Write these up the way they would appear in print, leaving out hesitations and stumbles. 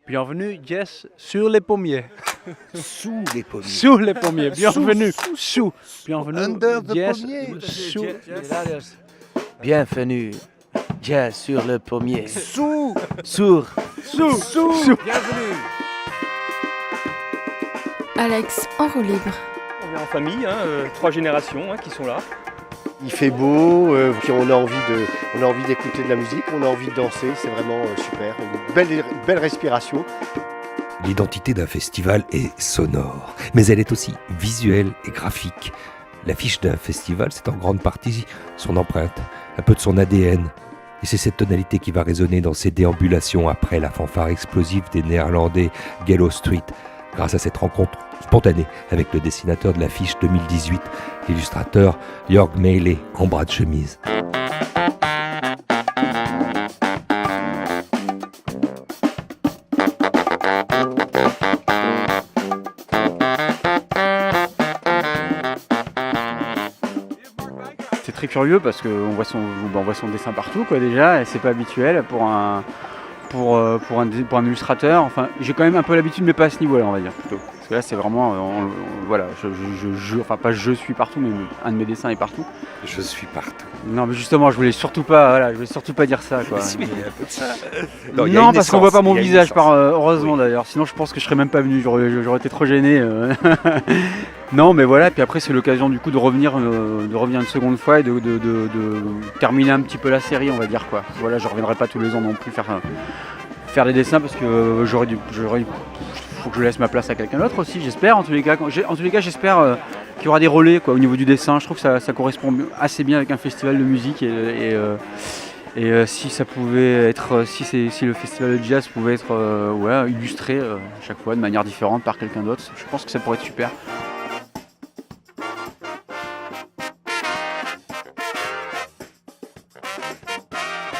Bienvenue, yes, sur les pommiers. Sous les pommiers. Sous les pommiers, bienvenue. Sous. Bienvenue, Under the yes, pommier. sous. Bienvenue, Jazz sur le pommier. Sous. Sur. Bienvenue. Alex en roue libre. On est en famille, 3 générations qui sont là. Il fait beau, puis on a envie d'écouter de la musique, on a envie de danser, c'est vraiment super, une belle respiration. L'identité d'un festival est sonore, mais elle est aussi visuelle et graphique. L'affiche d'un festival, c'est en grande partie son empreinte, un peu de son ADN. Et c'est cette tonalité qui va résonner dans ses déambulations après la fanfare explosive des Néerlandais Gallow Street, grâce à cette rencontre spontanée avec le dessinateur de l'affiche 2018, l'illustrateur Jörg Meile en bras de chemise. C'est très curieux parce qu'on voit son dessin partout quoi déjà, et c'est pas habituel pour un illustrateur. Enfin, j'ai quand même un peu l'habitude, mais pas à ce niveau-là, on va dire plutôt. Parce que là, c'est vraiment, voilà, je suis partout, mais un de mes dessins est partout. Je suis partout. Non, mais justement, je voulais surtout pas dire ça, quoi. Si, mais il y a un peu de ça. Non, parce qu'on voit pas mon visage, heureusement d'ailleurs. Sinon, je pense que je serais même pas venu. J'aurais été trop gêné. Non, mais voilà. Puis après, c'est l'occasion du coup de revenir une seconde fois et de terminer un petit peu la série, on va dire quoi. Voilà, je reviendrai pas tous les ans non plus faire des dessins parce que faut que je laisse ma place à quelqu'un d'autre aussi, j'espère. En tous les cas, j'espère qu'il y aura des relais quoi, au niveau du dessin. Je trouve que ça correspond assez bien avec un festival de musique et si ça pouvait être, si le festival de jazz pouvait être illustré à chaque fois de manière différente par quelqu'un d'autre, je pense que ça pourrait être super.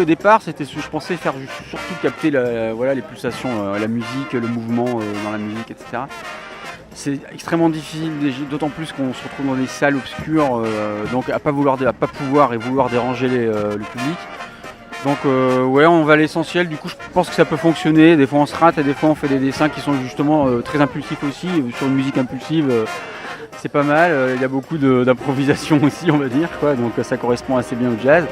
Au départ, je pensais faire surtout capter les pulsations, la musique, le mouvement dans la musique, etc. C'est extrêmement difficile, d'autant plus qu'on se retrouve dans des salles obscures, donc à pas pouvoir et vouloir déranger le public. Donc on va à l'essentiel, du coup je pense que ça peut fonctionner, des fois on se rate et des fois on fait des dessins qui sont justement très impulsifs aussi, sur une musique impulsive. C'est pas mal, il y a beaucoup d'improvisation aussi on va dire, quoi, donc ça correspond assez bien au jazz.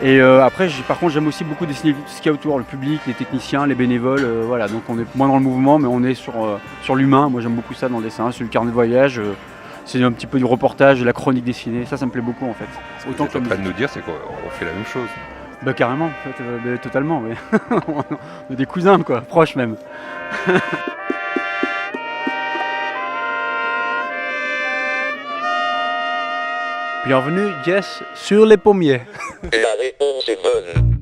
Et après par contre j'aime aussi beaucoup dessiner tout ce qu'il y a autour, le public, les techniciens, les bénévoles, voilà, donc on est moins dans le mouvement mais on est sur l'humain. Moi j'aime beaucoup ça dans le dessin, sur le carnet de voyage, c'est un petit peu du reportage, de la chronique dessinée, ça me plaît beaucoup en fait. Autant que tu es en train de nous dire, c'est qu'on fait la même chose. Bah carrément, en fait, totalement, ouais. On est des cousins quoi, proches même. Bienvenue, yes, sur les pommiers. La réponse est bonne.